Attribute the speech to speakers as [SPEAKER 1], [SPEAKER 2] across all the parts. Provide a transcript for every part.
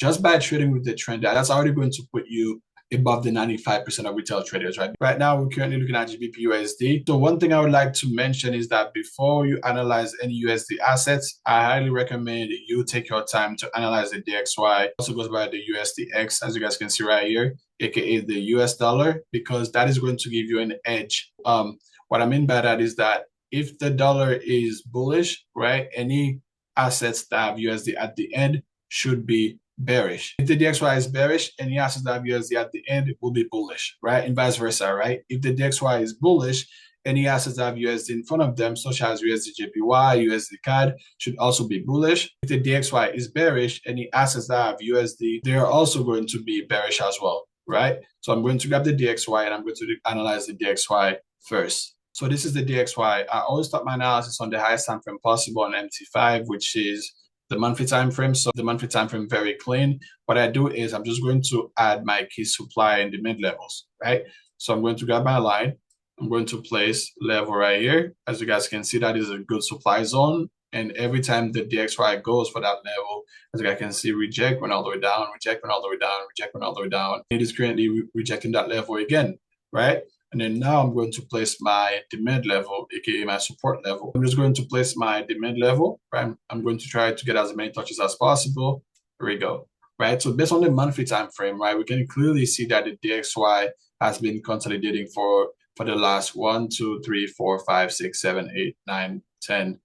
[SPEAKER 1] just by trading with the trend, that's already going to put you above the 95% of retail traders, right? Right now, we're currently looking at GBPUSD. So one thing I would like to mention is that before you analyze any USD assets, I highly recommend you take your time to analyze the DXY. It also goes by the USDX, as you guys can see right here, aka the US dollar, because that is going to give you an edge. What I mean by that is that if the dollar is bullish, right, any assets that have USD at the end should be bearish. If the DXY is bearish, any assets that have USD at the end will be bullish, right? And vice versa, right? If the DXY is bullish, any assets that have USD in front of them, such as USD JPY, USD CAD, should also be bullish. If the DXY is bearish, any assets that have USD, they are also going to be bearish as well, right? So I'm going to grab the DXY and I'm going to analyze the DXY first. So this is the DXY. I always start my analysis on the highest time frame possible on MT5, which is the monthly time frame. So the monthly time frame very clean. What I do is I'm just going to add my key supply in the mid levels, right? So I'm going to grab my line. I'm going to place level right here. As you guys can see, that is a good supply zone. And every time the DXY goes for that level, as you guys can see, reject went all the way down, reject went all the way down, reject went all the way down. It is currently rejecting that level again, right? And then now I'm going to place my demand level, aka my support level. I'm just going to place my demand level, right? I'm going to try to get as many touches as possible. Here we go, right? So based on the monthly time frame, right, we can clearly see that the DXY has been consolidating for the last 1, 2, 3, 4, 5, 6, 7, 8, 9, 10,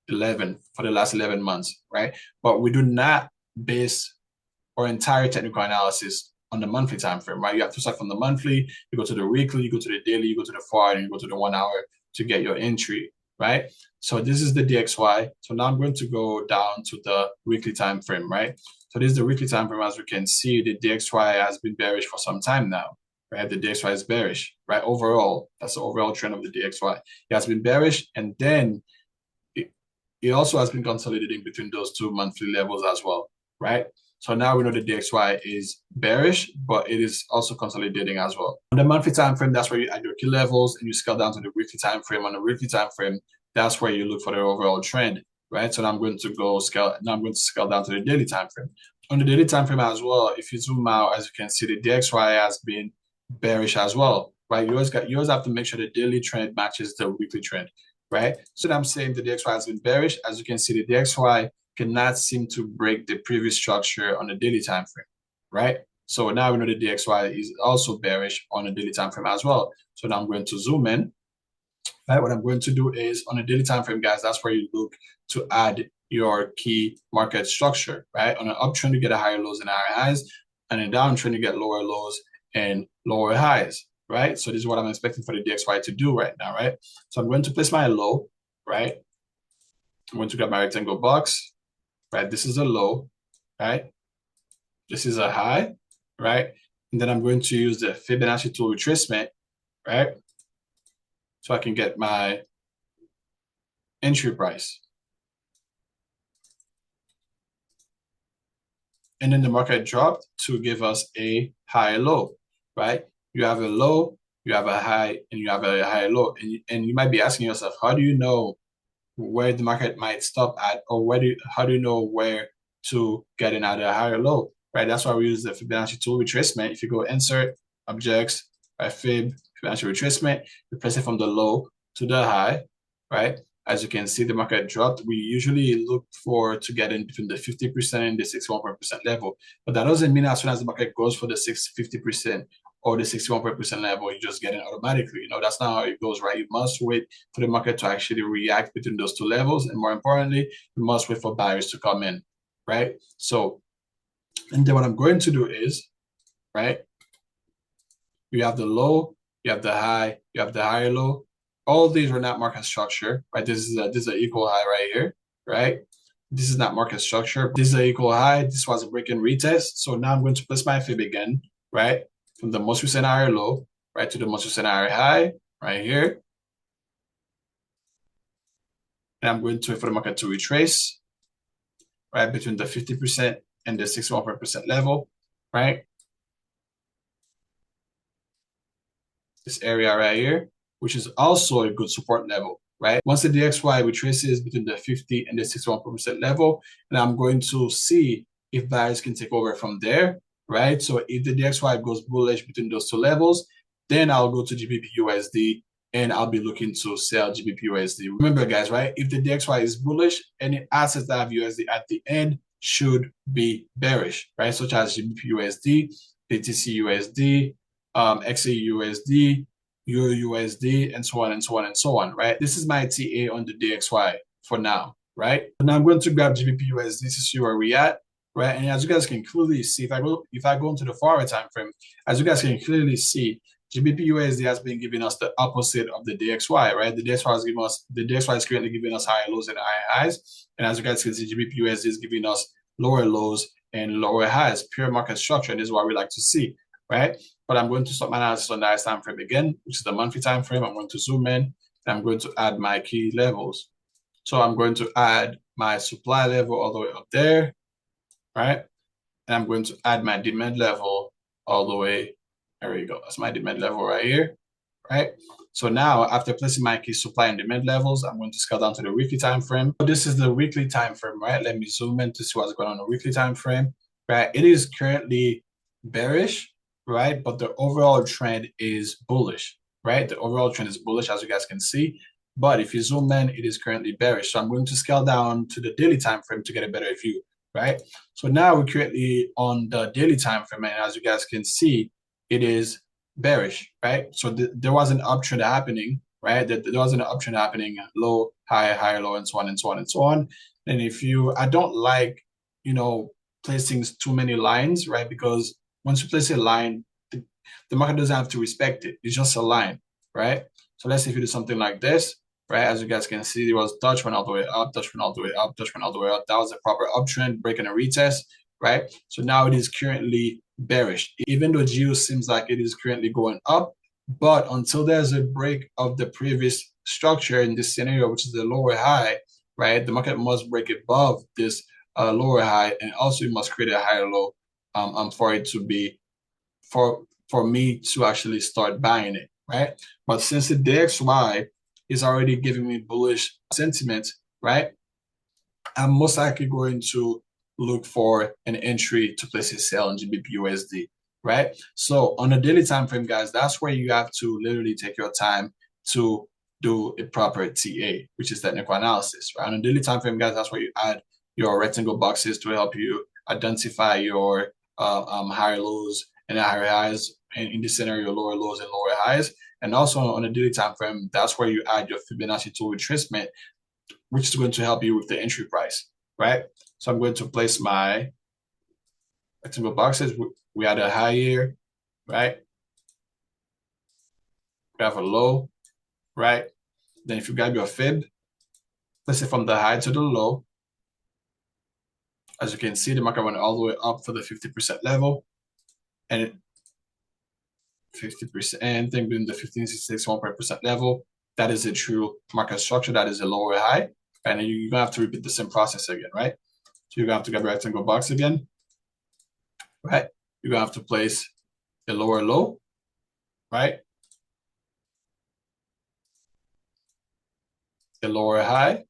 [SPEAKER 1] 11, for the last 11 months, right? But we do not base our entire technical analysis on the monthly time frame, right? You have to start from the monthly, you go to the weekly, you go to the daily, you go to the 4 hour, and you go to the 1 hour to get your entry, right? So this is the DXY. So now I'm going to go down to the weekly time frame, right? So this is the weekly time frame. As we can see, the DXY has been bearish for some time now, right? The DXY is bearish, right? Overall, that's the overall trend of the DXY. It has been bearish, and then it also has been consolidating between those two monthly levels as well, right? So now we know the DXY is bearish, but it is also consolidating as well. On the monthly time frame, that's where you add your key levels and you scale down to the weekly time frame. On the weekly time frame, that's where you look for the overall trend, right? So now I'm going to scale down to the daily time frame. On the daily time frame as well, if you zoom out, as you can see, the DXY has been bearish as well, right? You always have to make sure the daily trend matches the weekly trend, right? So I'm saying the DXY has been bearish. As you can see, the DXY cannot seem to break the previous structure on the daily time frame, right? So now we know the DXY is also bearish on the daily time frame as well. So now I'm going to zoom in. Right, what I'm going to do is on the daily time frame, guys, that's where you look to add your key market structure, right? On an uptrend, you get a higher lows and higher highs, and a downtrend, you get lower lows and lower highs, right? So this is what I'm expecting for the DXY to do right now, right? So I'm going to place my low, right? I'm going to grab my rectangle box. Right, this is a low, right? This is a high, right? And then I'm going to use the Fibonacci tool retracement, right? So I can get my entry price. And then the market dropped to give us a high low, right? You have a low, you have a high, and you have a high low. And you might be asking yourself, how do you know where the market might stop at, or how do you know where to get in at a higher low, right? That's why we use the Fibonacci tool retracement. If you go insert objects, right, Fibonacci retracement, you place it from the low to the high, right? As you can see, the market dropped. We usually look for to get in between the 50% and the 61% level, but that doesn't mean as soon as the market goes for the 50% or the 61% level, you just get in automatically. You know, that's not how it goes, right? You must wait for the market to actually react between those two levels. And more importantly, you must wait for buyers to come in, right? So, and then what I'm going to do is, right, you have the low, you have the high, you have the higher low. All of these are not market structure, right? This is an equal high right here, right? This is not market structure. This is an equal high. This was a break and retest. So now I'm going to place my fib again, right? From the most recent higher low, right, to the most recent higher high, right here. And I'm going to wait for the market to retrace, right, between the 50% and the 61% level, right? This area right here, which is also a good support level, right? Once the DXY retraces between the 50 and the 61% level, and I'm going to see if buyers can take over from there, right? So if the DXY goes bullish between those two levels, then I'll go to GBPUSD and I'll be looking to sell GBPUSD. Remember, guys, right? If the DXY is bullish, any assets that have USD at the end should be bearish, right? Such as GBPUSD, BTCUSD, XAUSD, EURUSD, and so on and so on and so on, right? This is my TA on the DXY for now, right? And I'm going to grab GBPUSD to see where we at, right? And as you guys can clearly see, if I go into the 4-hour time frame, as you guys can clearly see, GBPUSD has been giving us the opposite of the DXY, right? The DXY is currently giving us higher lows and higher highs, and as you guys can see, GBPUSD is giving us lower lows and lower highs. Pure market structure, and this is what we like to see, right? But I'm going to start my analysis on the time frame again, which is the monthly time frame. I'm going to zoom in, and I'm going to add my key levels. So I'm going to add my supply level all the way up there, right? And I'm going to add my demand level all the way. There we go. That's my demand level right here, right? So now, after placing my key supply and demand levels, I'm going to scale down to the weekly time frame. So this is the weekly time frame, right? Let me zoom in to see what's going on the weekly time frame, right? It is currently bearish, right? But the overall trend is bullish, right? The overall trend is bullish, as you guys can see. But if you zoom in, it is currently bearish. So I'm going to scale down to the daily time frame to get a better view, right? So now we're currently on the daily time frame, and as you guys can see, it is bearish, right? So there was an uptrend happening, right? There was an uptrend happening, low, high, higher, low, and so on and so on and so on. And I don't like, placing too many lines, right? Because once you place a line, the market doesn't have to respect it. It's just a line, right? So let's say if you do something like this, right? As you guys can see, there was Dutch went all the way up, Dutch went all the way up, Dutch went all the way up. That was a proper uptrend, breaking a retest, right? So now it is currently bearish, even though GEO seems like it is currently going up. But until there's a break of the previous structure in this scenario, which is the lower high, right? The market must break above this lower high, and also it must create a higher low for it to be, for me to actually start buying it, right? But since the DXY is already giving me bullish sentiment, right? I'm most likely going to look for an entry to place a sell in GBPUSD, right? So on a daily time frame, guys, that's where you have to literally take your time to do a proper TA, which is technical analysis, right? On a daily time frame, guys, that's where you add your rectangle boxes to help you identify your higher lows and higher highs, and in this scenario, lower lows and lower highs. And also on a daily time frame, that's where you add your Fibonacci tool retracement, which is going to help you with the entry price, right? So I'm going to place my rectangle boxes. We had a high here, right? We have a low, right? Then if you grab your fib, place it from the high to the low. As you can see, the market went all the way up for the 50% level, and 50%, then between the 15.61% level, that is a true market structure. That is a lower high, and you're gonna have to repeat the same process again, right? So you're gonna have to grab a rectangle box again, right? You're gonna have to place a lower low, right? A lower high.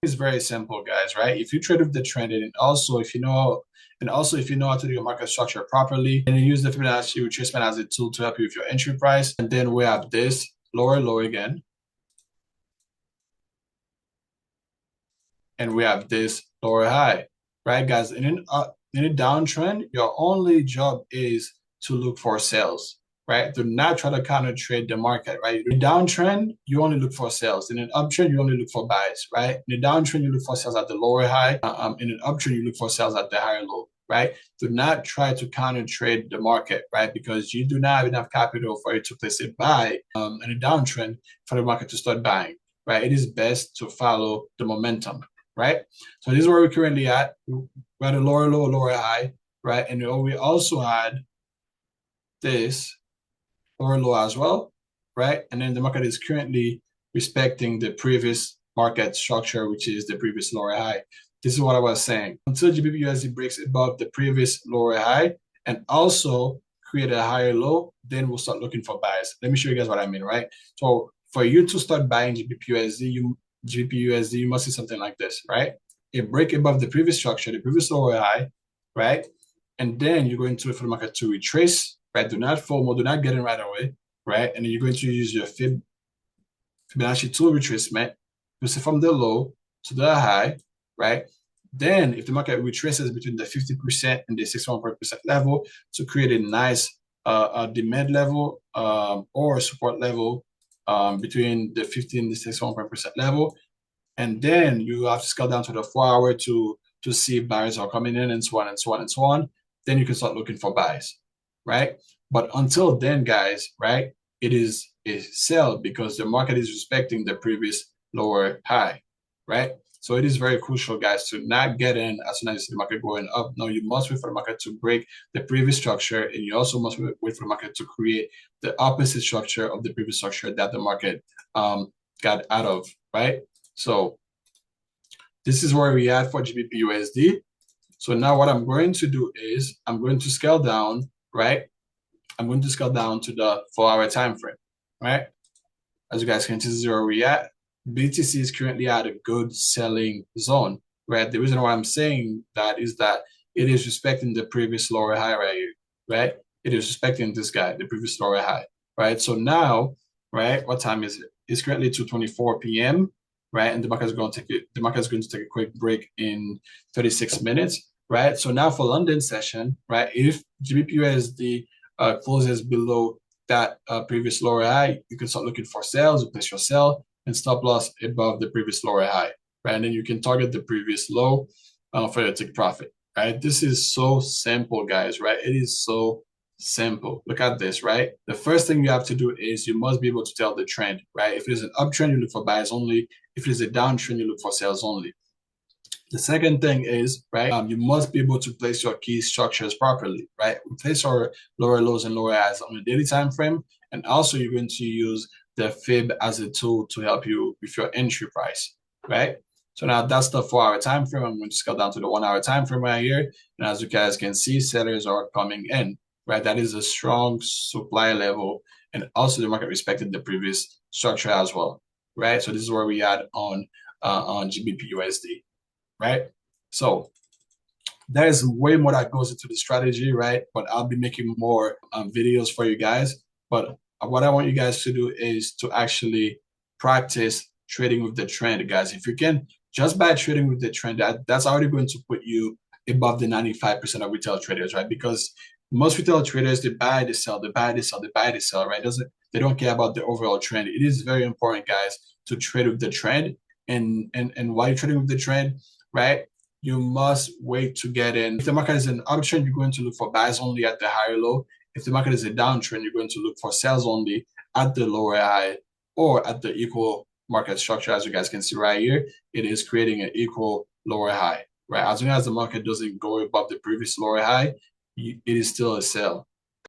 [SPEAKER 1] It's very simple, guys, right? If you trade with the trend, and also if you know how to do your market structure properly, and you use the Fibonacci retracement as a tool to help you with your entry price, and then we have this lower low again, and we have this lower high, right, guys? And in a downtrend, your only job is to look for sales, right? Do not try to counter trade the market, right? In a downtrend, you only look for sales. In an uptrend, you only look for buys, right? In a downtrend, you look for sales at the lower high. In an uptrend, you look for sales at the higher low, right? Do not try to counter trade the market, right? Because you do not have enough capital for it to place a buy in a downtrend for the market to start buying, right? It is best to follow the momentum, right? So this is where we're currently at. We're at a lower low, lower high, right? And we also had this lower low as well, right? And then the market is currently respecting the previous market structure, which is the previous lower high. This is what I was saying. Until GBPUSD breaks above the previous lower high and also create a higher low, then we'll start looking for buys. Let me show you guys what I mean, right? So for you to start buying GBPUSD, you must see something like this, right? a break above the previous structure, the previous lower high, right? And then you're going to wait for the market to retrace, right? Do not FOMO, do not get in right away, right? And then you're going to use your Fibonacci tool retracement, you see from the low to the high, right? Then if the market retraces between the 50% and the 61% level to create a nice demand level or support level between the 50 and the 61% level. And then you have to scale down to the 4 hour to see if buyers are coming in and so on and so on and so on. Then you can start looking for buys, right? But until then, guys, right, it is a sell because the market is respecting the previous lower high, right? So it is very crucial, guys, to not get in as soon as you see the market going up. No, you must wait for the market to break the previous structure, and you also must wait for the market to create the opposite structure of the previous structure that the market got out of, right? So this is where we at for GBPUSD. So now what I'm going to do is I'm going to scale down, right? I'm going to scale down to the 4 hour time frame, right? As you guys can see, this is where we at. BTC is currently at a good selling zone, right? The reason why I'm saying that is that it is respecting the previous lower high right here, right? It is respecting this guy, the previous lower high, right? So now, right, what time is it? It's currently 2:24 p.m., right? And the market is going to take a quick break in 36 minutes, right? So now for London session, right, if GBPUSD closes below that previous lower high, you can start looking for sales, you place your sell and stop loss above the previous lower high, right? And then you can target the previous low for your take profit, right? This is so simple, guys, right? It is so simple. Look at this, right? The first thing you have to do is you must be able to tell the trend, right? If it is an uptrend, you look for buys only. If it is a downtrend, you look for sales only. The second thing is, right, you must be able to place your key structures properly, right? We place our lower lows and lower highs on a daily time frame, and also you're going to use the fib as a tool to help you with your entry price, right? So now that's the 4 hour time frame. I'm going to scale down to the 1 hour time frame right here, and as you guys can see, sellers are coming in, right? That is a strong supply level, and also the market respected the previous structure as well, right? So this is where we are on GBPUSD. Right? So there's way more that goes into the strategy, right? But I'll be making more videos for you guys. But what I want you guys to do is to actually practice trading with the trend, guys. If you can, just by trading with the trend, that's already going to put you above the 95% of retail traders, right? Because most retail traders, they buy, they sell, they buy, they sell, they buy, they sell, right? They don't care about the overall trend. It is very important, guys, to trade with the trend. And while you're trading with the trend, right, you must wait to get in. If the market is an uptrend, you're going to look for buys only at the higher low. If the market is a downtrend, you're going to look for sales only at the lower high or at the equal market structure. As you guys can see right here, it is creating an equal lower high, right? As long as the market doesn't go above the previous lower high, it is still a sell,